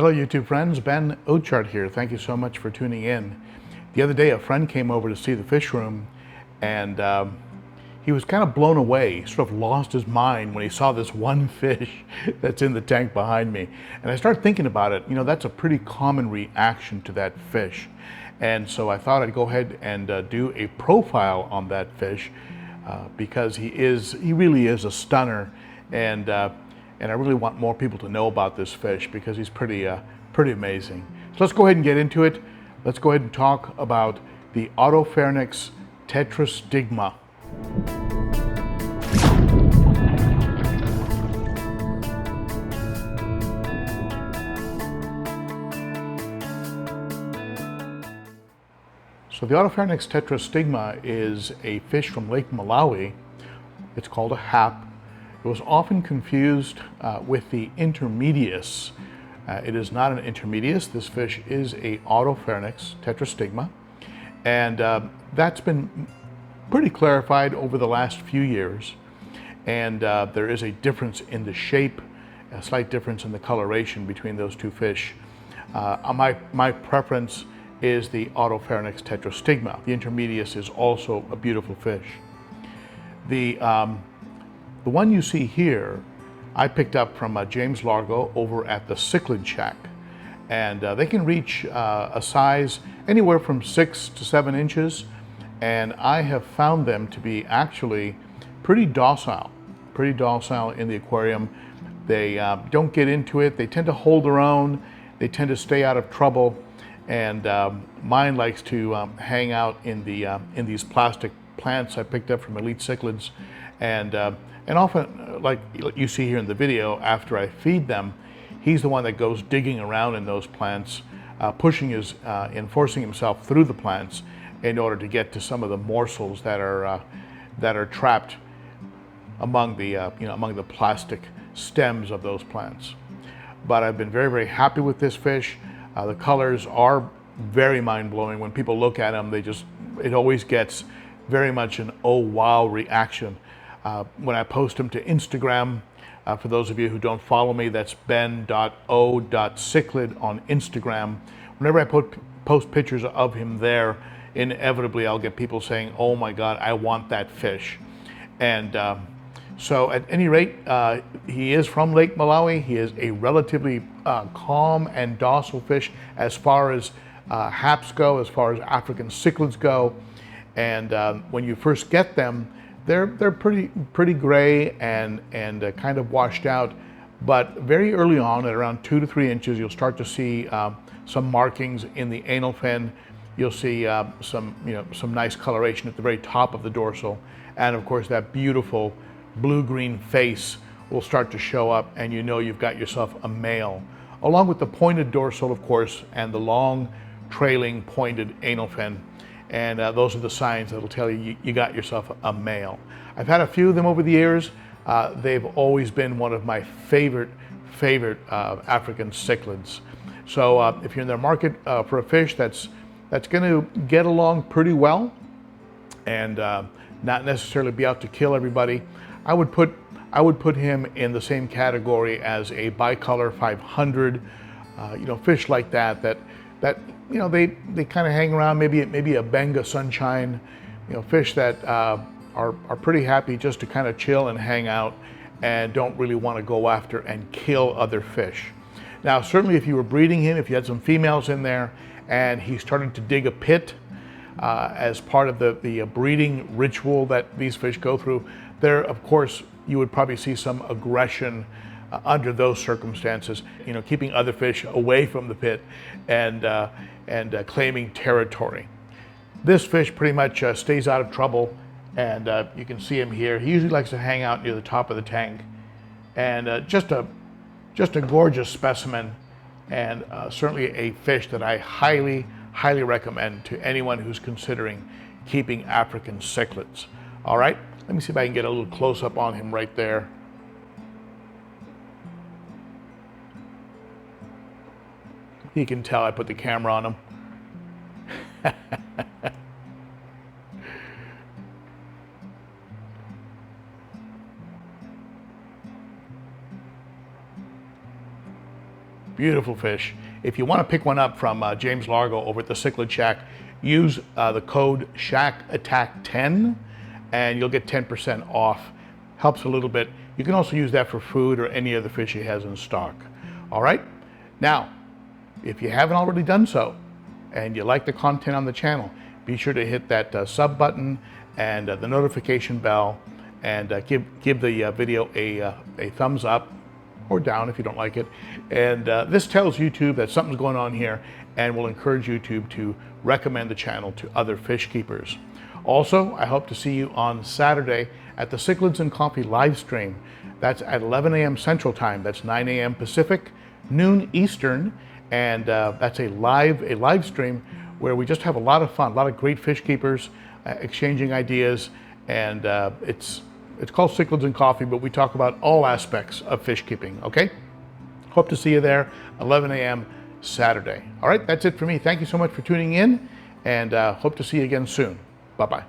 Hello YouTube friends, Ben Ochart here. Thank you so much for tuning in. The other day a friend came over to see the fish room and he was kind of blown away. He sort of lost his mind when he saw this one fish that's in the tank behind me. And I started thinking about it. You know, that's a pretty common reaction to that fish. And so I thought I'd go ahead and do a profile on that fish because he really is a stunner, and I really want more people to know about this fish because he's pretty amazing. So let's go ahead and get into it. Let's go ahead and talk about the Otopharynx tetrastigma. So the Otopharynx tetrastigma is a fish from Lake Malawi. It's called a hap. It was often confused with the intermedius. It is not an intermedius. This fish is a Otopharynx tetrastigma, and that's been pretty clarified over the last few years. And there is a difference in the shape, a slight difference in the coloration between those two fish. My preference is the Otopharynx tetrastigma. The intermedius is also a beautiful fish. The one you see here, I picked up from James Largo over at the Cichlid shack. And they can reach a size anywhere from 6 to 7 inches. And I have found them to be actually pretty docile in the aquarium. They don't get into it. They tend to hold their own. They tend to stay out of trouble. And mine likes to hang out in these plastic plants I picked up from Elite Cichlids. And often, like you see here in the video, after I feed them, he's the one that goes digging around in those plants, forcing himself through the plants in order to get to some of the morsels that are trapped among the plastic stems of those plants. But I've been very happy with this fish. The colors are very mind-blowing. When people look at them, it always gets very much an oh wow reaction. When I post them to Instagram, for those of you who don't follow me, that's ben.o.cichlid on Instagram. Whenever I post pictures of him there, inevitably I'll get people saying, oh my God, I want that fish. And so at any rate, he is from Lake Malawi. He is a relatively calm and docile fish as far as haps go, as far as African cichlids go. And when you first get them, they're pretty gray and kind of washed out, but very early on, at around 2 to 3 inches, you'll start to see some markings in the anal fin. You'll see some nice coloration at the very top of the dorsal, and of course that beautiful blue-green face will start to show up, and you know you've got yourself a male, along with the pointed dorsal, of course, and the long trailing pointed anal fin. And those are the signs that'll tell you you got yourself a male. I've had a few of them over the years. They've always been one of my favorite African cichlids. So if you're in the market for a fish that's going to get along pretty well and not necessarily be out to kill everybody, I would put him in the same category as a bicolor 500. Fish like that they kind of hang around, maybe a Benga sunshine, fish that are pretty happy just to kind of chill and hang out and don't really want to go after and kill other fish. Now, certainly if you were breeding him, if you had some females in there and he started to dig a pit as part of the breeding ritual that these fish go through, there, of course, you would probably see some aggression under those circumstances, keeping other fish away from the pit and claiming territory. This fish pretty much stays out of trouble, and you can see him here. He usually likes to hang out near the top of the tank, and just a gorgeous specimen, and certainly a fish that I highly recommend to anyone who's considering keeping African cichlids. All right, let me see if I can get a little close up on him right there. You can tell I put the camera on him. Beautiful fish. If you want to pick one up from James Largo over at the Cichlid Shack, use the code SHACKATTACK10 and you'll get 10% off. Helps a little bit. You can also use that for food or any other fish he has in stock. All right? Now, if you haven't already done so and you like the content on the channel, be sure to hit that sub button and the notification bell, and give the video a thumbs up or down if you don't like it. And this tells YouTube that something's going on here and will encourage YouTube to recommend the channel to other fish keepers. Also, I hope to see you on Saturday at the Cichlids and Coffee live stream. That's at 11 a.m. Central Time. That's 9 a.m. Pacific, noon Eastern, and that's a live stream where we just have a lot of fun, a lot of great fish keepers exchanging ideas, and it's called Cichlids and Coffee, but we talk about all aspects of fish keeping, okay? Hope to see you there, 11 a.m. Saturday. All right, that's it for me. Thank you so much for tuning in, and hope to see you again soon. Bye-bye.